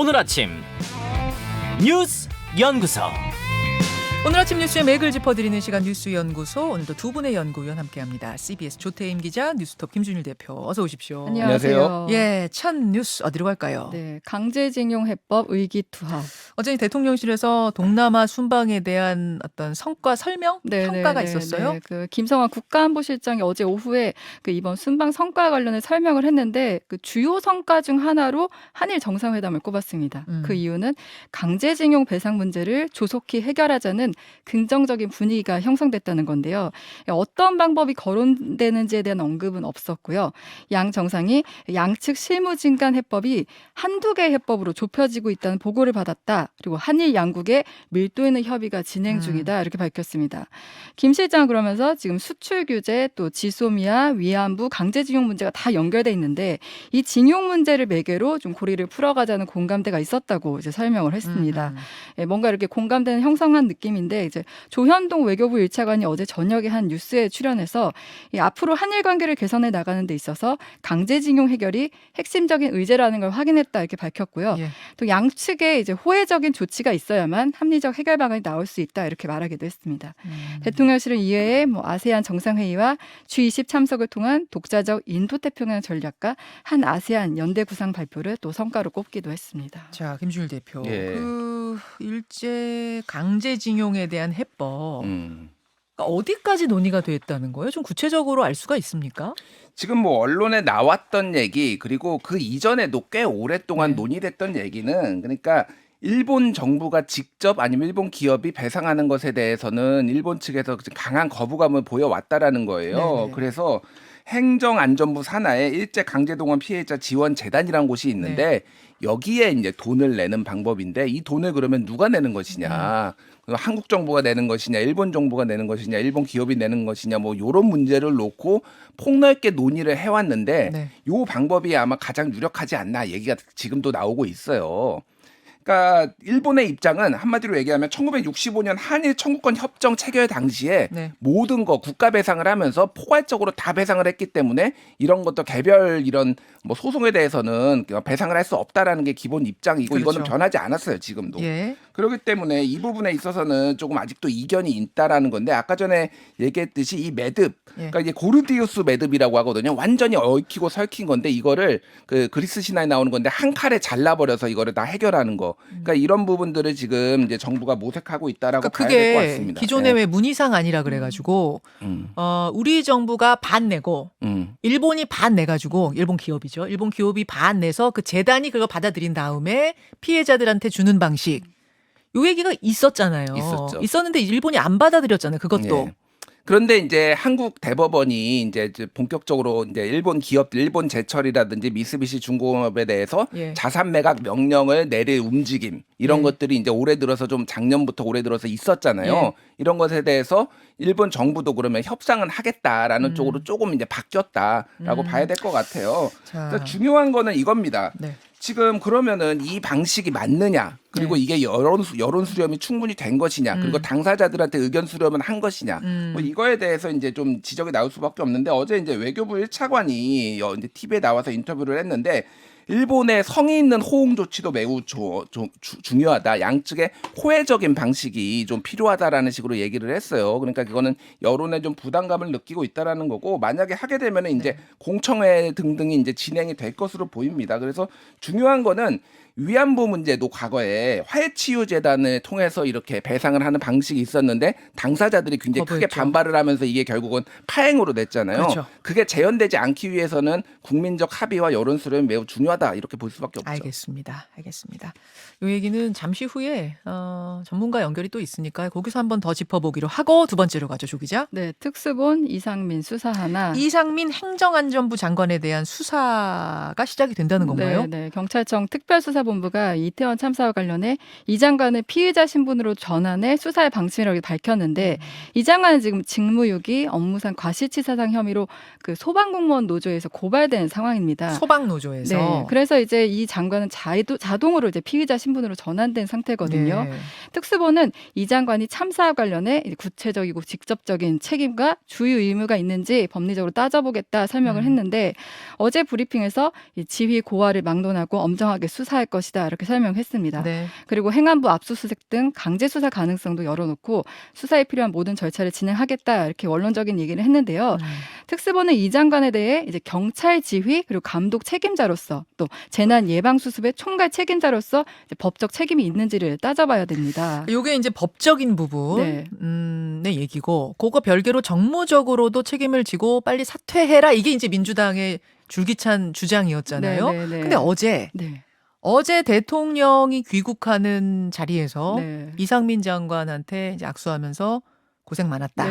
오늘 아침 뉴스 연구소. 오늘 아침 뉴스의 맥을 짚어드리는 시간 뉴스연구소. 오늘도 두 분의 연구위원 함께합니다. CBS 조태임 기자, 뉴스톱 김준일 대표, 어서 오십시오. 안녕하세요. 예, 첫 뉴스 어디로 갈까요? 네, 강제징용 해법 의기투합. 어제 대통령실에서 동남아 순방에 대한 어떤 성과 설명, 평가가 있었어요. 그 김성환 국가안보실장이 어제 오후에 그 이번 순방 성과 관련해 설명을 했는데 그 주요 성과 중 하나로 한일 정상회담을 꼽았습니다. 그 이유는 강제징용 배상 문제를 조속히 해결하자는 긍정적인 분위기가 형성됐다는 건데요. 어떤 방법이 거론되는지에 대한 언급은 없었고요. 양 정상이 양측 실무진 간 해법이 한두 개의 해법으로 좁혀지고 있다는 보고를 받았다. 그리고 한일 양국의 밀도 있는 협의가 진행 중이다. 이렇게 밝혔습니다. 김 실장은 그러면서 지금 수출 규제, 또 지소미아, 위안부, 강제징용 문제가 다 연결돼 있는데 이 징용 문제를 매개로 좀 고리를 풀어가자는 공감대가 있었다고 이제 설명을 했습니다. 뭔가 이렇게 공감대는 형성한 느낌인데 이제 조현동 외교부 1차관이 어제 저녁에 한 뉴스에 출연해서 앞으로 한일 관계를 개선해 나가는 데 있어서 강제징용 해결이 핵심적인 의제라는 걸 확인했다 이렇게 밝혔고요. 예. 또 양측에 이제 호혜적인 조치가 있어야만 합리적 해결 방안이 나올 수 있다 이렇게 말하기도 했습니다. 대통령실은 이외에 아세안 정상회의와 G20 참석을 통한 독자적 인도태평양 전략과 한 아세안 연대 구상 발표를 또 성과로 꼽기도 했습니다. 자, 김준일 대표. 예. 그 일제 강제징용에 대한 해법. 음. 그러니까 어디까지 논의가 됐다는 거예요? 좀 구체적으로 알 수가 있습니까? 지금 뭐 언론에 나왔던 얘기 그리고 그 이전에도 꽤 오랫동안 네. 논의됐던 얘기는 그러니까 일본 정부가 직접 아니면 일본 기업이 배상하는 것에 대해서는 일본 측에서 강한 거부감을 보여왔다라는 거예요. 네네. 그래서 행정안전부 산하에 일제 강제동원 피해자 지원 재단이라는 곳이 있는데 여기에 이제 돈을 내는 방법인데 이 돈을 그러면 누가 내는 것이냐? 한국 정부가 내는 것이냐, 일본 정부가 내는 것이냐, 일본 기업이 내는 것이냐, 뭐 이런 문제를 놓고 폭넓게 논의를 해왔는데 네. 요 방법이 아마 가장 유력하지 않나 얘기가 지금도 나오고 있어요. 그러니까 일본의 입장은 한마디로 얘기하면 1965년 한일 청구권 협정 체결 당시에 네. 모든 거 국가 배상을 하면서 포괄적으로 다 배상을 했기 때문에 이런 것도 개별 이런 뭐 소송에 대해서는 배상을 할 수 없다라는 게 기본 입장이고 그렇죠. 이거는 변하지 않았어요 지금도. 예. 그렇기 때문에 이 부분에 있어서는 조금 아직도 이견이 있다라는 건데 아까 전에 얘기했듯이 이 매듭, 그러니까 이게 고르디우스 매듭이라고 하거든요. 완전히 얽히고 설킨 건데 이거를 그 그리스 신화에 나오는 건데 한 칼에 잘라버려서 이거를 다 해결하는 거. 그러니까 이런 부분들을 지금 이제 정부가 모색하고 있다라고 그러니까 봐야 될 것 그게 같습니다. 기존에 네. 왜 문희상 아니라 그래가지고 우리 정부가 반 내고 일본이 반 내가지고 일본 기업이죠. 일본 기업이 반 내서 그 재단이 그걸 받아들인 다음에 피해자들한테 주는 방식. 요 얘기가 있었잖아요. 있었죠. 있었는데 일본이 안 받아들였잖아요. 그것도. 예. 그런데 이제 한국 대법원이 이제 본격적으로 이제 일본 기업, 일본 제철이라든지 미쓰비시 중공업에 대해서 예. 자산 매각 명령을 내릴 움직임 이런 예. 것들이 이제 올해 들어서 좀 작년부터 올해 들어서 있었잖아요. 예. 이런 것에 대해서 일본 정부도 그러면 협상은 하겠다라는 쪽으로 조금 이제 바뀌었다라고 봐야 될 것 같아요. 자. 그래서 중요한 거는 이겁니다. 네. 지금 그러면은 이 방식이 맞느냐 그리고 네. 이게 여론 수렴이 충분히 된 것이냐 그리고 당사자들한테 의견 수렴은 한 것이냐 뭐 이거에 대해서 이제 좀 지적이 나올 수밖에 없는데 어제 이제 외교부 1차관이 이제 TV에 나와서 인터뷰를 했는데 일본의 성의 있는 호응 조치도 매우 중요하다. 양측의 호혜적인 방식이 좀 필요하다라는 식으로 얘기를 했어요. 그러니까 그거는 여론에 좀 부담감을 느끼고 있다라는 거고 만약에 하게 되면 이제 공청회 등등이 이제 진행이 될 것으로 보입니다. 그래서 중요한 거는 위안부 문제도 과거에 화해치유재단을 통해서 이렇게 배상을 하는 방식이 있었는데 당사자들이 굉장히 크게 거부했죠. 반발을 하면서 이게 결국은 파행으로 됐잖아요. 그렇죠. 그게 재현되지 않기 위해서는 국민적 합의와 여론 수렴이 매우 중요하다 이렇게 볼 수밖에 없죠. 알겠습니다. 이 얘기는 잠시 후에 전문가 연결이 또 있으니까 거기서 한번 더 짚어보기로 하고 두 번째로 가죠, 조 기자. 네, 특수본 이상민 수사 하나. 이상민 행정안전부 장관에 대한 수사가 시작이 된다는 건가요? 네, 경찰청 특별수사본부가 이태원 참사와 관련해 이 장관을 피의자 신분으로 전환해 수사의 방침이라고 밝혔는데 이 장관은 지금 직무유기, 업무상 과실치사상 혐의로 그 소방공무원 노조에서 고발된 상황입니다. 소방노조에서. 네, 그래서 이제 이 장관은 자동으로 이제 피의자 신분으로 전환된 상태거든요. 네. 특수본은 이 장관이 참사와 관련해 구체적이고 직접적인 책임과 주의 의무가 있는지 법리적으로 따져보겠다 설명을 했는데 어제 브리핑에서 이 지휘 고하를 막론하고 엄정하게 수사할 것이다 이렇게 설명했습니다. 네. 그리고 행안부 압수수색 등 강제 수사 가능성도 열어놓고 수사에 필요한 모든 절차를 진행하겠다 이렇게 원론적인 얘기를 했는데요. 특수본은 이 장관에 대해 이제 경찰 지휘 그리고 감독 책임자로서 또 재난 예방 수습의 총괄 책임자로서 이제 법적 책임이 있는지를 따져봐야 됩니다. 요게 이제 법적인 부분의 얘기고 그거 별개로 정무적으로도 책임을 지고 빨리 사퇴해라 이게 이제 민주당의 줄기찬 주장이었잖아요. 근데 어제 대통령이 귀국하는 자리에서 이상민 장관한테 이제 악수하면서 고생 많았다.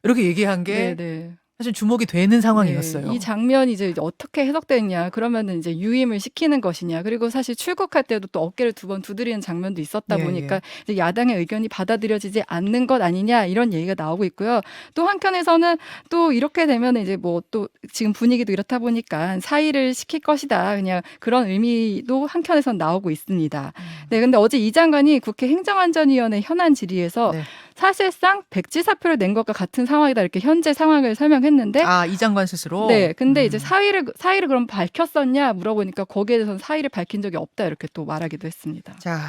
이렇게 얘기한 게 사실 주목이 되는 상황이었어요. 이 장면이 이제 어떻게 해석되느냐. 그러면은 이제 유임을 시키는 것이냐. 그리고 사실 출국할 때도 또 어깨를 두 번 두드리는 장면도 있었다 보니까 이제 야당의 의견이 받아들여지지 않는 것 아니냐 이런 얘기가 나오고 있고요. 또 한편에서는 또 이렇게 되면 이제 뭐 또 지금 분위기도 이렇다 보니까 사의를 시킬 것이다. 그냥 그런 의미도 한편에선 나오고 있습니다. 네, 근데 어제 이 장관이 국회 행정안전위원회 현안 질의에서 사실상 백지 사표를 낸 것과 같은 상황이다 이렇게 현재 상황을 설명했는데 이 장관 스스로 네, 근데 이제 사의를 그럼 밝혔었냐 물어보니까 거기에 대해서는 사의를 밝힌 적이 없다 이렇게 또 말하기도 했습니다. 자,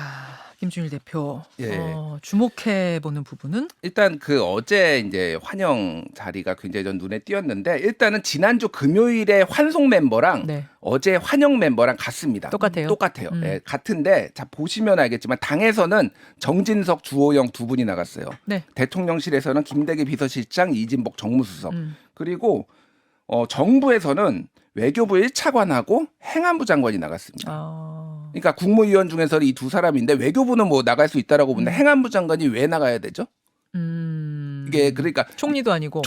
김준일 대표 주목해 보는 부분은 일단 그 어제 이제 환영 자리가 굉장히 전 눈에 띄었는데 일단은 지난주 금요일에 환송 멤버랑 어제 환영 멤버랑 같습니다. 똑같아요. 네, 같은데 자 보시면 알겠지만 당에서는 정진석, 주호영 두 분이 나갔어요. 대통령실에서는 김대기 비서실장, 이진복 정무수석 그리고 정부에서는 외교부 1차관하고 행안부 장관이 나갔습니다. 그러니까 국무위원 중에서 이 두 사람인데 외교부는 뭐 나갈 수 있다라고 보는데 행안부 장관이 왜 나가야 되죠? 이게 그러니까 총리도 아니고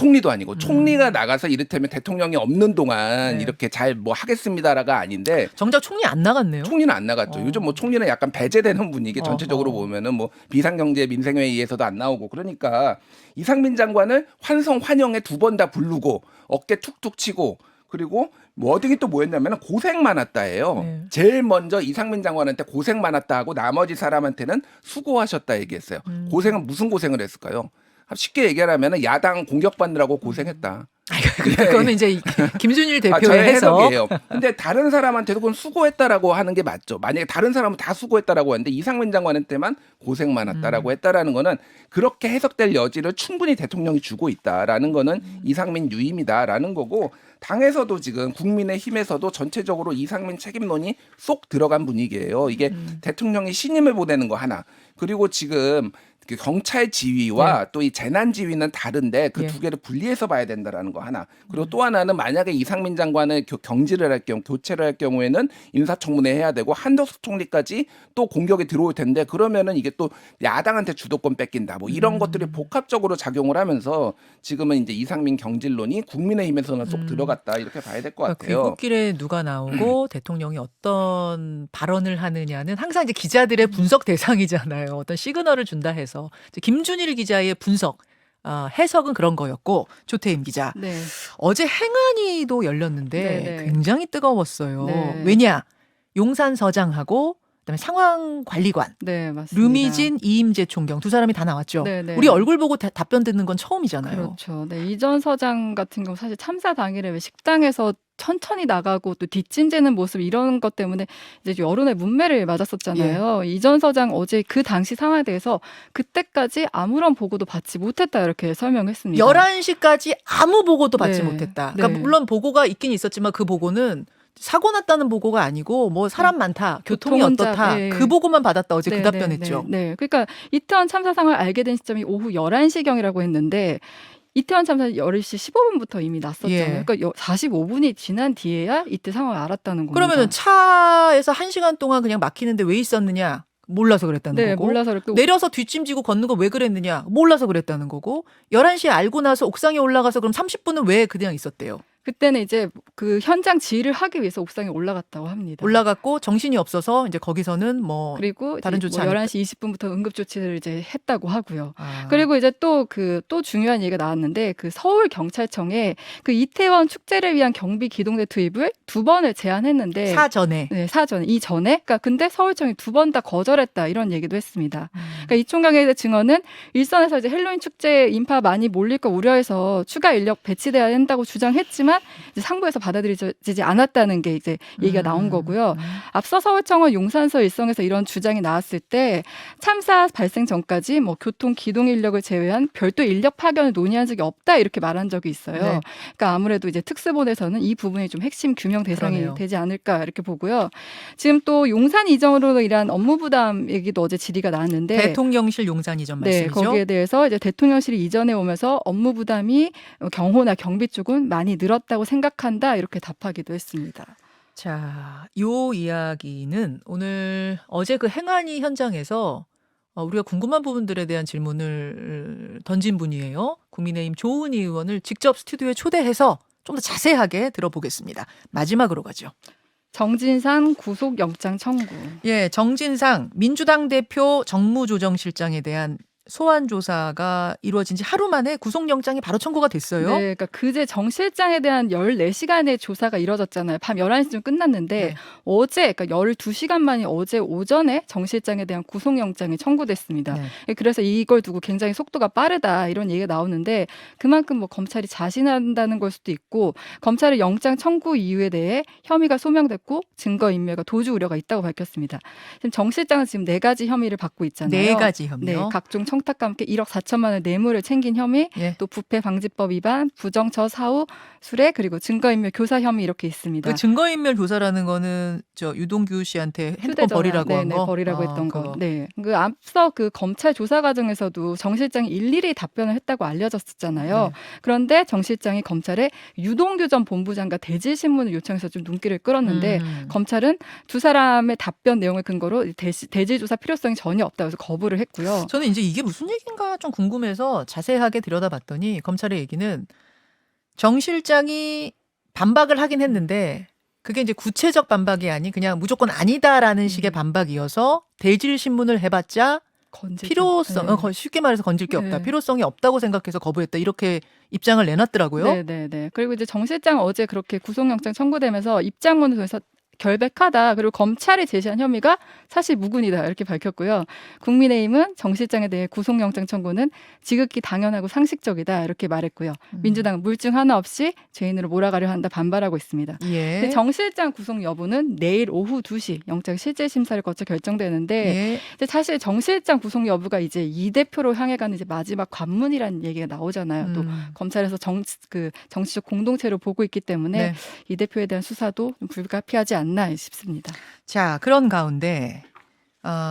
총리가 나가서 이를테면 대통령이 없는 동안 이렇게 잘 뭐 하겠습니다라가 아닌데 정작 총리 안 나갔네요. 총리는 안 나갔죠. 요즘 뭐 총리는 약간 배제되는 분위기 전체적으로 보면은 뭐 비상경제 민생회의에서도 안 나오고 그러니까 이상민 장관을 환영에 두 번 다 부르고 어깨 툭툭 치고 그리고 뭐 어디기 또 뭐였냐면 고생 많았다예요. 제일 먼저 이상민 장관한테 고생 많았다 하고 나머지 사람한테는 수고하셨다 얘기했어요. 고생은 무슨 고생을 했을까요? 쉽게 얘기하면 야당 공격받느라고 고생했다. 그거는 이제 김준일 대표의 저의 해석. 해석이에요. 근데 다른 사람한테도 그건 수고했다라고 하는 게 맞죠. 만약에 다른 사람은 다 수고했다라고 하는데 이상민 장관한테만 고생 많았다라고 했다라는 거는 그렇게 해석될 여지를 충분히 대통령이 주고 있다라는 거는 이상민 유임이다라는 거고 당에서도 지금 국민의힘에서도 전체적으로 이상민 책임론이 쏙 들어간 분위기예요. 이게 대통령이 신임을 보내는 거 하나 그리고 지금 경찰 지휘와 또 이 재난 지휘는 다른데 그 두 개를 분리해서 봐야 된다라는 거 하나. 그리고 또 하나는 만약에 이상민 장관을 경질을 할 경우, 교체를 할 경우에는 인사청문회 해야 되고 한덕수 총리까지 또 공격이 들어올 텐데 그러면은 이게 또 야당한테 주도권 뺏긴다. 뭐 이런 것들이 복합적으로 작용을 하면서 지금은 이제 이상민 경질론이 국민의힘에서는 쏙 들어갔다 이렇게 봐야 될 것 같아요. 귀국길에 누가 나오고 대통령이 어떤 발언을 하느냐는 항상 이제 기자들의 분석 대상이잖아요. 어떤 시그널을 준다 해서. 김준일 기자의 분석, 해석은 그런 거였고 조태임 기자. 어제 행안위도 열렸는데 굉장히 뜨거웠어요. 왜냐? 용산서장하고 그다음에 상황관리관, 류미진, 이임재 총경 두 사람이 다 나왔죠. 우리 얼굴 보고 답변 듣는 건 처음이잖아요. 그렇죠. 이 전 서장 같은 경우 사실 참사 당일에 왜 식당에서 천천히 나가고 또 뒷짐지는 모습 이런 것 때문에 이제 여론의 문매를 맞았었잖아요. 이 전 서장 어제 그 당시 상황에 대해서 그때까지 아무런 보고도 받지 못했다 이렇게 설명했습니다. 11시까지 아무 보고도 받지 못했다. 그러니까 물론 보고가 있긴 있었지만 그 보고는 사고 났다는 보고가 아니고 뭐 사람 많다, 교통이 어떻다 그 보고만 받았다 어제 그 답변했죠. 그러니까 이태원 참사 상황을 알게 된 시점이 오후 11시경이라고 했는데 이태원 참사 10시 15분부터 이미 났었잖아요. 그러니까 45분이 지난 뒤에야 이때 상황을 알았다는 겁니다. 그러면은 차에서 1시간 동안 그냥 막히는데 왜 있었느냐? 몰라서 그랬다는 거고. 몰라서 그랬고. 내려서 뒷짐지고 걷는 거 왜 그랬느냐? 몰라서 그랬다는 거고. 11시에 알고 나서 옥상에 올라가서 그럼 30분은 왜 그냥 있었대요? 그때는 이제 그 현장 지휘를 하기 위해서 옥상에 올라갔다고 합니다. 올라갔고 정신이 없어서 이제 거기서는 뭐 그리고 다른 이제 조치 뭐 안 11시 20분부터 응급 조치를 이제 했다고 하고요. 아. 그리고 이제 또 중요한 얘기가 나왔는데 그 서울 경찰청에 그 이태원 축제를 위한 경비 기동대 투입을 2번을 제안했는데 사전에 네, 사전에 이전에 그러니까 근데 서울청이 2번 다 거절했다 이런 얘기도 했습니다. 그러니까 이 총각에 대한 증언은 일선에서 이제 헬로윈 축제 인파 많이 몰릴 거 우려해서 추가 인력 배치돼야 한다고 주장했지만 이제 상부에서 받아들여지지 않았다는 게 이제 얘기가 나온 거고요. 앞서 서울청은 용산서 일성에서 이런 주장이 나왔을 때 참사 발생 전까지 뭐 교통 기동 인력을 제외한 별도 인력 파견을 논의한 적이 없다 이렇게 말한 적이 있어요. 네. 그러니까 아무래도 이제 특수본에서는 이 부분이 좀 핵심 규명 대상이 그러네요. 되지 않을까 이렇게 보고요. 지금 또 용산 이전으로 인한 업무 부담 얘기도 어제 질의가 나왔는데 대통령실 용산 이전 네, 말씀이죠. 거기에 대해서 이제 대통령실이 이전해 오면서 업무 부담이 경호나 경비 쪽은 많이 늘었다고 생각한다 이렇게 답하기도 했습니다. 자, 요 이야기는 오늘 어제 그 행안위 현장에서 우리가 궁금한 부분들에 대한 질문을 던진 분이에요. 국민의힘 조은희 의원을 직접 스튜디오에 초대해서 좀 더 자세하게 들어보겠습니다. 마지막으로 가죠. 정진상 구속영장 청구. 예, 정진상 민주당 대표 정무조정실장에 대한 소환 조사가 이루어진 지 하루 만에 구속영장이 바로 청구가 됐어요. 네, 그러니까 그제 정 실장에 대한 14시간의 조사가 이뤄졌잖아요. 밤 11시쯤 끝났는데 네. 어제 그러니까 12시간 만에 어제 오전에 정 실장에 대한 구속영장이 청구됐습니다. 네. 그래서 이걸 두고 굉장히 속도가 빠르다 이런 얘기가 나오는데 그만큼 뭐 검찰이 자신한다는 걸 수도 있고 검찰의 영장 청구 이유에 대해 혐의가 소명됐고 증거인멸과 도주 우려가 있다고 밝혔습니다. 지금 정 실장은 지금 4가지 혐의를 받고 있잖아요. 4가지 혐의요. 네, 각종 청탁과 함께 1억 4천만 원 뇌물을 챙긴 혐의, 예. 또 부패방지법 위반, 부정처 사후 수뢰 그리고 증거인멸 교사 혐의 이렇게 있습니다. 그 증거인멸 조사라는 거는 저 유동규 씨한테 핸드폰 휴대전화, 버리라고 한 네네, 거. 버리라고 했던 그거. 거. 네. 그 앞서 그 검찰 조사 과정에서도 정 실장이 일일이 답변을 했다고 알려졌었잖아요. 네. 그런데 정 실장이 검찰에 유동규 전 본부장과 대질 신문을 요청해서 좀 눈길을 끌었는데 검찰은 두 사람의 답변 내용을 근거로 대질 조사 필요성이 전혀 없다 그래서 거부를 했고요. 저는 이제 이게 무슨 얘기인가 좀 궁금해서 자세하게 들여다봤더니 검찰의 얘기는 정 실장이 반박을 하긴 했는데 그게 이제 구체적 반박이 아닌 그냥 무조건 아니다라는 식의 반박이어서 대질 신문을 해봤자 필요성, 네. 쉽게 말해서 건질 게 없다. 네. 필요성이 없다고 생각해서 거부했다. 이렇게 입장을 내놨더라고요. 네네네. 그리고 이제 정 실장 어제 그렇게 구속영장 청구되면서 입장문을 통해서 결백하다. 그리고 검찰이 제시한 혐의가 사실 무근이다. 이렇게 밝혔고요. 국민의힘은 정 실장에 대해 구속영장 청구는 지극히 당연하고 상식적이다. 이렇게 말했고요. 민주당은 물증 하나 없이 죄인으로 몰아가려 한다. 반발하고 있습니다. 예. 근데 정 실장 구속 여부는 내일 오후 2시 영장 실질 심사를 거쳐 결정되는데 예. 근데 사실 정 실장 구속 여부가 이제 이 대표로 향해 가는 이제 마지막 관문이라는 얘기가 나오잖아요. 또 검찰에서 정치적 공동체로 보고 있기 때문에 네. 이 대표에 대한 수사도 좀 불가피하지 않나 싶습니다. 자, 그런 가운데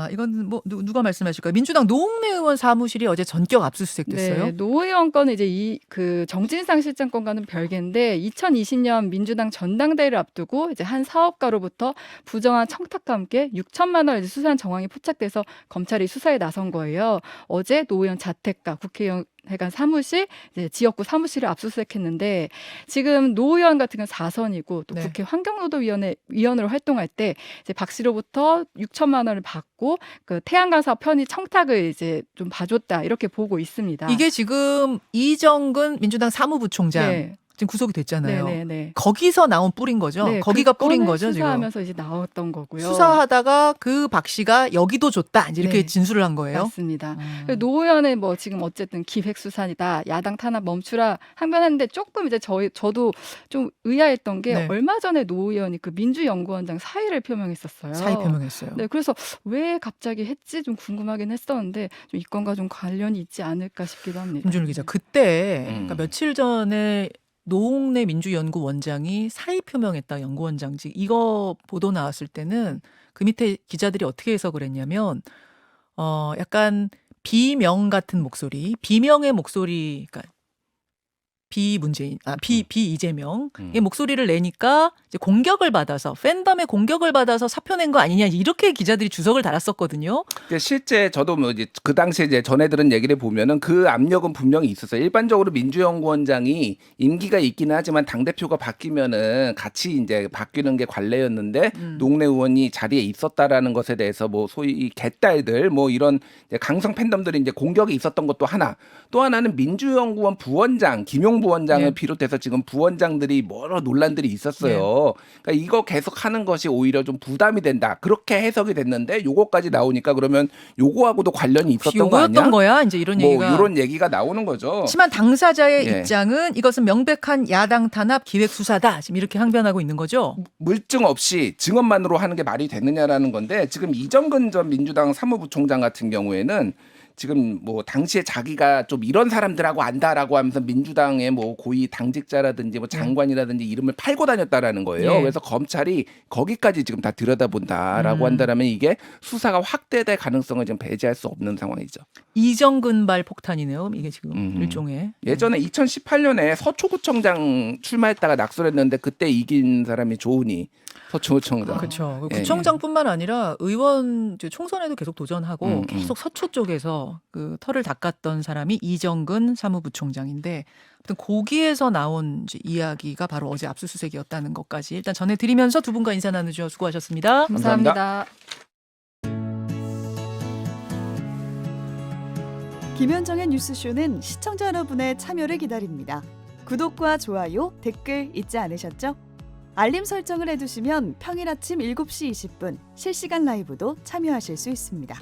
이건 뭐 누가 말씀하실까요? 민주당 노웅래 의원 사무실이 어제 전격 압수수색됐어요. 네, 노 의원 건은 이제 그 정진상 실장 건과는 별개인데 2020년 민주당 전당대회를 앞두고 이제 한 사업가로부터 부정한 청탁과 함께 6천만 원을 수사한 정황이 포착돼서 검찰이 수사에 나선 거예요. 어제 노 의원 자택과 국회의원 회관 사무실, 이제 지역구 사무실을 압수수색했는데 지금 노 의원 같은 경우는 4선이고 또 네. 국회 환경노동위원회 위원으로 활동할 때 이제 박 씨로부터 6천만 원을 받고 그 태양광 사업 편의 청탁을 이제 좀 봐줬다 이렇게 보고 있습니다. 이게 지금 이정근 민주당 사무부총장 네. 지금 구속이 됐잖아요. 네네네. 거기서 나온 뿌린 거죠. 네, 거기가 그 뿌린 건을 거죠. 지금 수사하면서 이제 나왔던 거고요. 수사하다가 그 박 씨가 여기도 줬다 이렇게 네. 진술을 한 거예요. 맞습니다. 노 의원은 뭐 지금 어쨌든 기획수사이다, 야당 탄압 멈추라 항변했는데 조금 이제 저도 좀 의아했던 게 네. 얼마 전에 노 의원이 그 민주연구원장 사의를 표명했었어요. 사의 표명했어요. 네, 그래서 왜 갑자기 했지 좀 궁금하긴 했었는데 좀 이 건과 좀 관련이 있지 않을까 싶기도 합니다. 김준일 기자, 그때 그러니까 며칠 전에 노웅래 민주연구원장이 사의 표명했다. 연구원장직 이거 보도 나왔을 때는 그 밑에 기자들이 어떻게 해석을 했냐면 약간 비명 같은 목소리, 비명의 목소리, 그러니까 이재명의 목소리를 내니까 이제 공격을 받아서 팬덤의 공격을 받아서 사표 낸 거 아니냐 이렇게 기자들이 주석을 달았었거든요. 실제 저도 뭐 이제 그 당시에 이제 전해 들은 얘기를 보면은 그 압력은 분명히 있었어요. 일반적으로 민주연구원장이 임기가 있기는 하지만 당 대표가 바뀌면은 같이 이제 바뀌는 게 관례였는데 노웅래 의원이 자리에 있었다라는 것에 대해서 뭐 소위 개딸들 뭐 이런 이제 강성 팬덤들이 이제 공격이 있었던 것도 하나. 또 하나는 민주연구원 부원장 김용 부원장을 비롯해서 지금 부원장들이 여러 논란들이 있었어요. 그러니까 이거 계속 하는 것이 오히려 좀 부담이 된다. 그렇게 해석이 됐는데 요거까지 나오니까 그러면 요거하고도 관련이 있었던 거 아니야? 요거였던 거야? 이제 이런 얘기가. 이런 얘기가 나오는 거죠. 하지만 당사자의 입장은 이것은 명백한 야당 탄압 기획 수사다. 지금 이렇게 항변하고 있는 거죠. 물증 없이 증언만으로 하는 게 말이 되느냐라는 건데 지금 이정근 전 민주당 사무부총장 같은 경우에는 지금 뭐 당시에 자기가 좀 이런 사람들하고 안다라고 하면서 민주당의 뭐 고위 당직자라든지 뭐 장관이라든지 이름을 팔고 다녔다라는 거예요. 그래서 검찰이 거기까지 지금 다 들여다본다라고 한다라면 이게 수사가 확대될 가능성을 지금 배제할 수 없는 상황이죠. 이정근발 폭탄이네요. 이게 지금 일종의. 예전에 2018년에 서초구청장 출마했다가 낙선했는데 그때 이긴 사람이 조은희 서초구청장. 그렇죠. 구청장뿐만 아니라 의원 총선에도 계속 도전하고 계속 서초 쪽에서 그 털을 닦았던 사람이 이정근 사무부총장인데 아무튼 거기에서 나온 이제 이야기가 바로 어제 압수수색이었다는 것까지 일단 전해드리면서 두 분과 인사 나누죠. 수고하셨습니다. 감사합니다. 김현정의 뉴스쇼는 시청자 여러분의 참여를 기다립니다. 구독과 좋아요, 댓글 잊지 않으셨죠? 알림 설정을 해두시면 평일 아침 7시 20분 실시간 라이브도 참여하실 수 있습니다.